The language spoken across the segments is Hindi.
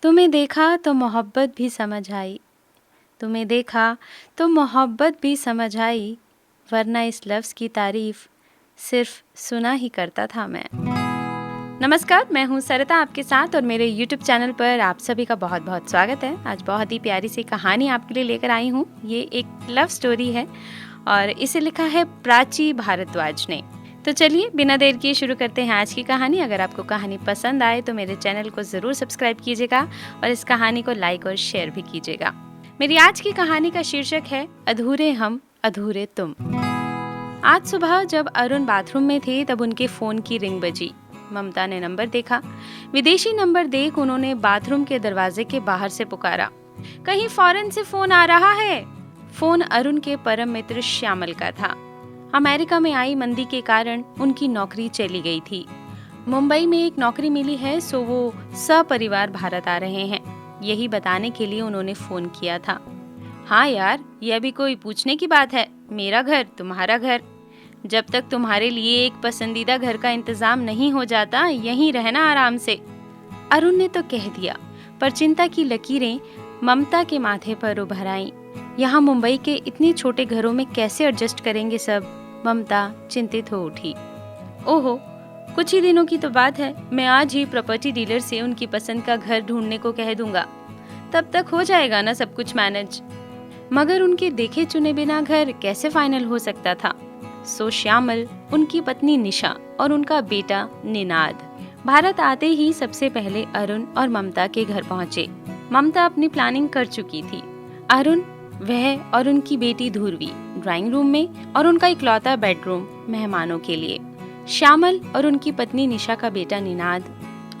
तुम्हें देखा तो मोहब्बत भी समझ आई, तुम्हें देखा तो मोहब्बत भी समझ आई, वरना इस लफ्ज़ की तारीफ सिर्फ सुना ही करता था मैं। नमस्कार, मैं हूँ सरिता आपके साथ और मेरे YouTube चैनल पर आप सभी का बहुत बहुत स्वागत है। आज बहुत ही प्यारी सी कहानी आपके लिए लेकर आई हूँ। ये एक लव स्टोरी है और इसे लिखा है प्राची भारद्वाज ने। तो चलिए बिना देर किए शुरू करते हैं आज की कहानी। अगर आपको कहानी पसंद आए तो मेरे चैनल को ज़रूर सब्सक्राइब कीजिएगा और इस कहानी को लाइक और शेयर भी कीजिएगा। मेरी आज की कहानी का शीर्षक है अधूरे हम अधूरे तुम। आज सुबह जब अरुण बाथरूम में थे तब उनके फ़ोन की रिंग बजी। ममता ने नंबर देखा। विदेशी नंबर देख उन्होंने बाथरूम के दरवाजे के बाहर से पुकारा, कहीं फॉरेन से फ़ोन आ रहा है। फ़ोन अरुण के परम मित्र श्यामल का था। अमेरिका में आई मंदी के कारण उनकी नौकरी चली गई थी। मुंबई में एक नौकरी मिली है, सो वो सपरिवार भारत आ रहे हैं। यही बताने के लिए उन्होंने फ़ोन किया था। हाँ यार, यह भी कोई पूछने की बात है। मेरा घर तुम्हारा घर, जब तक तुम्हारे लिए एक पसंदीदा घर का इंतजाम नहीं हो जाता यहीं रहना आराम से। अरुण ने तो कह दिया, पर चिंता की लकीरें ममता के माथे पर उभर आईं। यहाँ मुंबई के इतने छोटे घरों में कैसे एडजस्ट करेंगे सब? ममता चिंतित हो उठी। ओहो, कुछ ही दिनों की तो बात है। मैं आज ही प्रॉपर्टी डीलर से उनकी पसंद का घर ढूंढने को कह दूंगा, तब तक हो जाएगा ना सब कुछ मैनेज। मगर उनके देखे चुने बिना घर कैसे फाइनल हो सकता था? सो श्यामल, उनकी पत्नी निशा और उनका बेटा निनाद भारत आते ही सबसे पहले अरुण और ममता के घर पहुंचे। ममता अपनी प्लानिंग कर चुकी थी। अरुण, वह और उनकी बेटी धूर्वी ड्राइंग रूम में और उनका इकलौता बेडरूम मेहमानों के लिए। श्यामल और उनकी पत्नी निशा का बेटा निनाद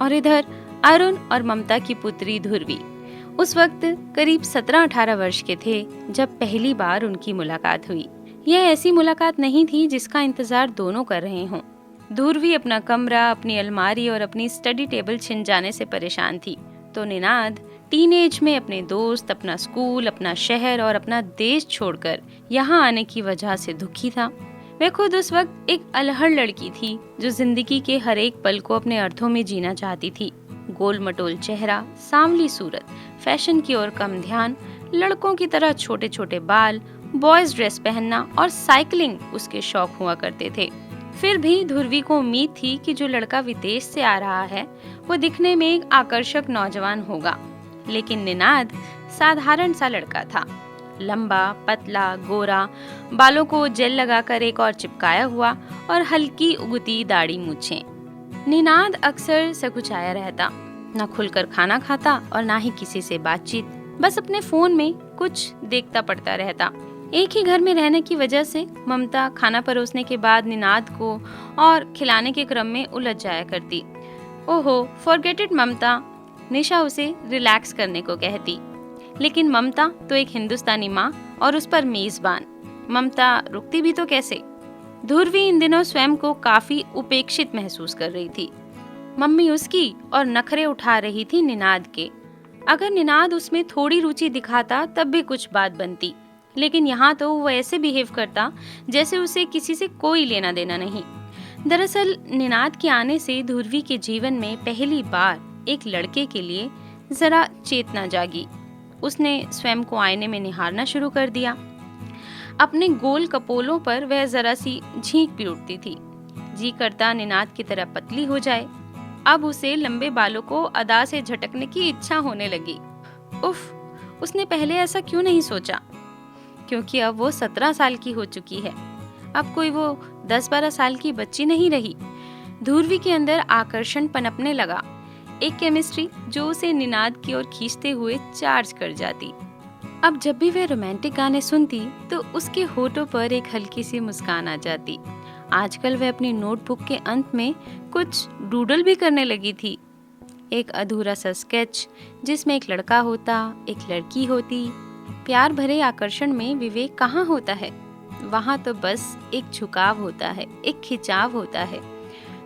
और इधर अरुण और ममता की पुत्री धूर्वी। उस वक्त करीब 17-18 वर्ष के थे जब पहली बार उनकी मुलाकात हुई। यह ऐसी मुलाकात नहीं थी जिसका इंतजार दोनों कर रहे हों। धूर्वी अपना कमरा, अपनी अलमारी और अपनी स्टडी टेबल छिन जाने से परेशान थी, तो निनाद टीनेज में अपने दोस्त, अपना स्कूल, अपना शहर और अपना देश छोड़कर यहाँ आने की वजह से दुखी था। वह खुद उस वक्त एक अलहड़ लड़की थी जो जिंदगी के हर एक पल को अपने अर्थों में जीना चाहती थी। गोल मटोल चेहरा, सांवली सूरत, फैशन की ओर कम ध्यान, लड़कों की तरह छोटे छोटे बाल, बॉयज ड्रेस पहनना और साइकिलिंग उसके शौक हुआ करते थे। फिर भी धुर्वी को उम्मीद थी कि जो लड़का विदेश से आ रहा है वो दिखने में एक आकर्षक नौजवान होगा, लेकिन निनाद साधारण सा लड़का था। लंबा, पतला, गोरा, बालों को जेल लगाकर एक और चिपकाया हुआ और हल्की उगती दाढ़ी मूछें। निनाद अक्सर सकुचाया रहता, न खुलकर खाना खाता और ना ही किसी से बातचीत, बस अपने फोन में कुछ देखता पड़ता रहता। एक ही घर में रहने की वजह से ममता खाना परोसने के बाद निनाद को और खिलाने के क्रम में उलझ जाया करती। ओहो, फॉरगेट इट ममता, निशा उसे रिलैक्स करने को कहती। लेकिन ममता तो एक हिंदुस्तानी माँ और उस पर मेजबान। ममता रुकती भी तो कैसे? धुर्वी इन दिनों स्वयं को काफी उपेक्षित महसूस कर रही थी। मम्मी उसकी और नखरे उठा रही थी निनाद के। अगर निनाद उसमें थोड़ी रुचि दिखाता तब भी कुछ बात बनती, लेकिन यहाँ तो वो ऐसे बिहेव करता जैसे उसे किसी से कोई लेना देना नहीं। दरअसल निनाद के आने से धुर्वी के जीवन में पहली बार एक लड़के के लिए जरा चेतना जागी। उसने स्वयं को आईने में निहारना शुरू कर दिया। अपने गोल कपोलों पर वह जरा सी झींक भी उठती थी। जी करता निनाद की तरह पतली हो जाए। अब उसे लंबे बालों को अदा से झटकने की इच्छा होने लगी। उफ, उसने पहले ऐसा क्यों नहीं सोचा? क्योंकि अब वो 17 साल की हो चुकी है। अब कोई वो 10-12 साल की बच्ची नहीं रही। धुर्वी के अंदर आकर्षण पनपने लगा, एक केमिस्ट्री जो उसे निनाद की ओर खींचते हुए चार्ज कर जाती। अब जब भी वह रोमांटिक गाने सुनती तो उसके होठों पर एक हल्की सी मुस्कान आ जाती। आजकल वह अपनी नोटबुक के अंत में कुछ डूडल भी करने लगी थी। एक अधूरा सा स्केच जिसमें एक लड़का होता, एक लड़की होती। प्यार भरे आकर्षण में विवेक कहाँ होता है? वहाँ तो बस एक झुकाव होता है, एक खिंचाव होता है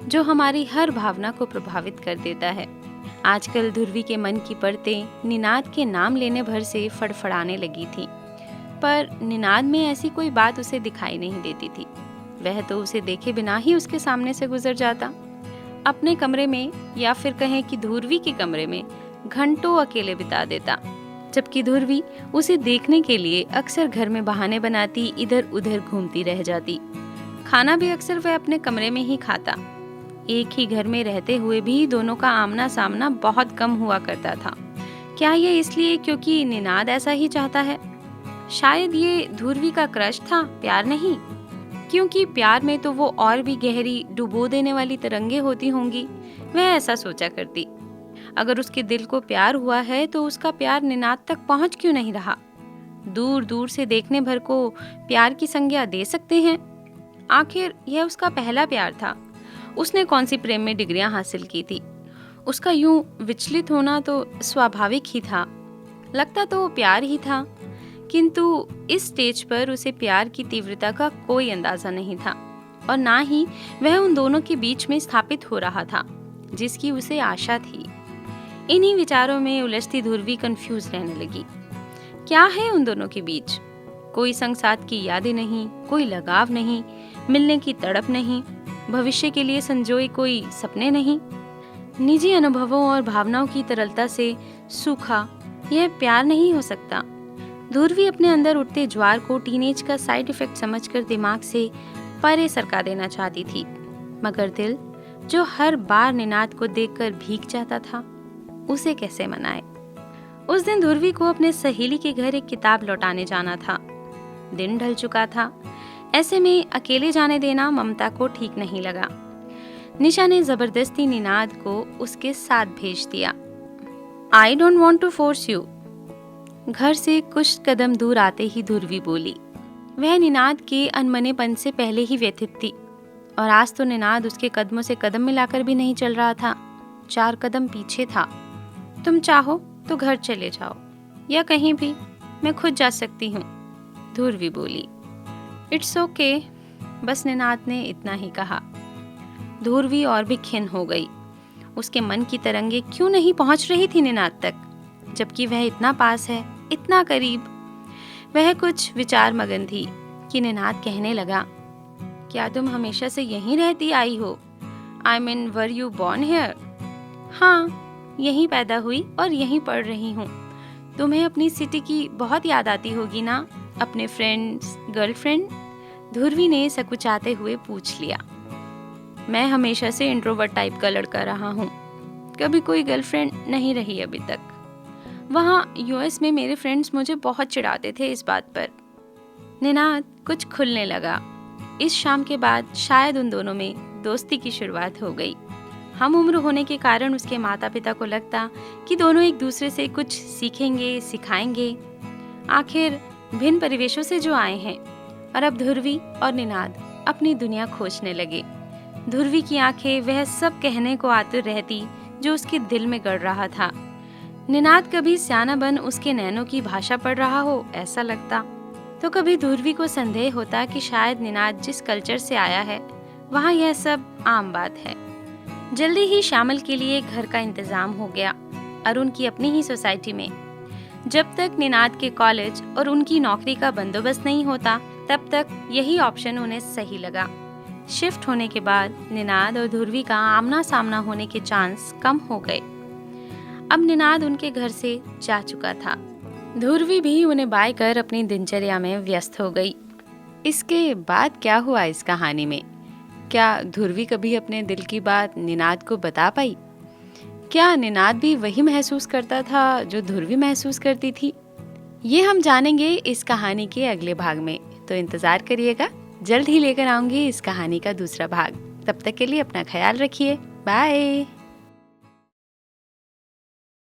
जो हमारी हर भावना को प्रभावित कर देता है। आजकल धुर्वी के मन की परतें निनाद के नाम लेने भर से फड़फड़ाने लगी थीं, पर निनाद में ऐसी कोई बात उसे दिखाई नहीं देती थी। वह तो उसे देखे बिना ही उसके सामने से गुजर जाता। अपने कमरे में या फिर कहें कि धुर्वी के कमरे में घंटों अकेले बिता देता, जबकि ध्रुवी उसे देखने के लिए अक्सर घर में बहाने बनाती, इधर उधर घूमती रह जाती। खाना भी अक्सर वह अपने कमरे में ही खाता। एक ही घर में रहते हुए भी दोनों का आमना सामना बहुत कम हुआ करता था। क्या ये इसलिए क्योंकि निनाद ऐसा ही चाहता है? शायद ये ध्रुवी का क्रश था, प्यार नहीं। क्योंकि प्यार में तो वो और भी गहरी, डुबो देने वाली तरंगे होती होंगी, वह ऐसा सोचा करती। अगर उसके दिल को प्यार हुआ है तो उसका प्यार निनाद तक पहुंच क्यों नहीं रहा? दूर दूर से देखने भर को प्यार की संज्ञा दे सकते हैं। आखिर यह उसका पहला प्यार था। उसने कौन सी प्रेम में डिग्रियां हासिल की थी? उसका यूं विचलित होना तो स्वाभाविक ही था। लगता तो वो प्यार ही था, किंतु इस स्टेज पर उसे प्यार की तीव्रता का कोई अंदाजा नहीं था, और ना ही वह उन दोनों के बीच में स्थापित हो रहा था जिसकी उसे आशा थी। इन्हीं विचारों में उलझती ध्रुवी कंफ्यूज रहने लगी। क्या है उन दोनों के बीच? कोई संग साथ की यादें नहीं, कोई लगाव नहीं, मिलने की तड़प नहीं, भविष्य के लिए संजोए कोई सपने नहीं। निजी अनुभवों और भावनाओं की तरलता से सूखा यह प्यार नहीं हो सकता। ध्रुवी अपने अंदर उठते ज्वार को टीनेज का साइड इफेक्ट समझकर दिमाग से परे सरका देना चाहती थी, मगर दिल जो हर बार निनाद को देखकर भीग जाता था, उसे कैसे मनाए? उस दिन ध्रुवी को अपने सहेली के घर एक किताब लौटाने जाना था। दिन ढल चुका था। ऐसे में अकेले जाने देना ममता को ठीक नहीं लगा। निशा ने जबरदस्ती निनाद को उसके साथ भेज दिया। I don't want to force you. घर से कुछ कदम दूर आते ही ध्रुवी बोली। वह निनाद के अनमनेपन से पहले ही व्यथित थी, और आज तो निनाद उसके कदमों से कदम मिलाकर भी नहीं चल रहा था, 4 कदम पीछे था। तुम चाहो तो घर चले जाओ, या कहीं भी, मैं खुद जा सकती हूँ, ध्रुवी बोली। इट्स ओके, बस निनाद ने इतना ही कहा। ध्रुवी और भी खिन्न हो गई। उसके मन की तरंगे क्यों नहीं पहुंच रही थी निनाद तक, जबकि वह इतना पास है, इतना करीब। वह कुछ विचार मगन थी कि निनाद कहने लगा, क्या तुम हमेशा से यहीं रहती आई हो? I mean, were you born here? हाँ, यहीं पैदा हुई और यहीं पढ़ रही हूँ। तुम्हें अपनी सिटी की बहुत याद आती होगी ना, अपने फ्रेंड्स, गर्लफ्रेंड? ध्रुवी ने सकुचाते हुए पूछ लिया। मैं हमेशा से इंट्रोवर्ट टाइप का लड़का रहा हूँ, कभी कोई गर्लफ्रेंड नहीं रही अभी तक। वहाँ यूएस में मेरे फ्रेंड्स मुझे बहुत चिढ़ाते थे इस बात पर। निनाद कुछ खुलने लगा। इस शाम के बाद शायद उन दोनों में दोस्ती की शुरुआत हो गई। हम उम्र होने के कारण उसके माता पिता को लगता कि दोनों एक दूसरे से कुछ सीखेंगे, सिखाएंगे। आखिर भिन्न परिवेशों से जो आए हैं। और अब ध्रुवी और निनाद अपनी दुनिया खोजने लगे। ध्रुवी की आंखें वह सब कहने को आतुर रहती जो उसके दिल में गड़ रहा था। निनाद कभी स्याना बन उसके नैनों की भाषा पढ़ रहा हो ऐसा लगता, तो कभी ध्रुवी को संदेह होता कि शायद निनाद जिस कल्चर से आया है वहाँ यह सब आम बात है। जल्दी ही श्यामल के लिए घर का इंतजाम हो गया, अरुण की अपनी ही सोसाइटी में। जब तक निनाद के कॉलेज और उनकी नौकरी का बंदोबस्त नहीं होता, तब तक यही ऑप्शन उन्हें सही लगा। शिफ्ट होने के बाद निनाद और ध्रुवी का आमना सामना होने के चांस कम हो गए। अब निनाद उनके घर से जा चुका था। ध्रुवी भी उन्हें बाय कर अपनी दिनचर्या में व्यस्त हो गई। इसके बाद क्या हुआ इस कहानी में? क्या ध्रुवी कभी अपने दिल की बात निनाद को बता पाई? क्या निनाद भी वही महसूस करता था जो ध्रुवी महसूस करती थी? ये हम जानेंगे इस कहानी के अगले भाग में, तो इंतजार करिएगा। जल्द ही लेकर आऊंगी इस कहानी का दूसरा भाग। तब तक के लिए अपना ख्याल रखिए। बाय।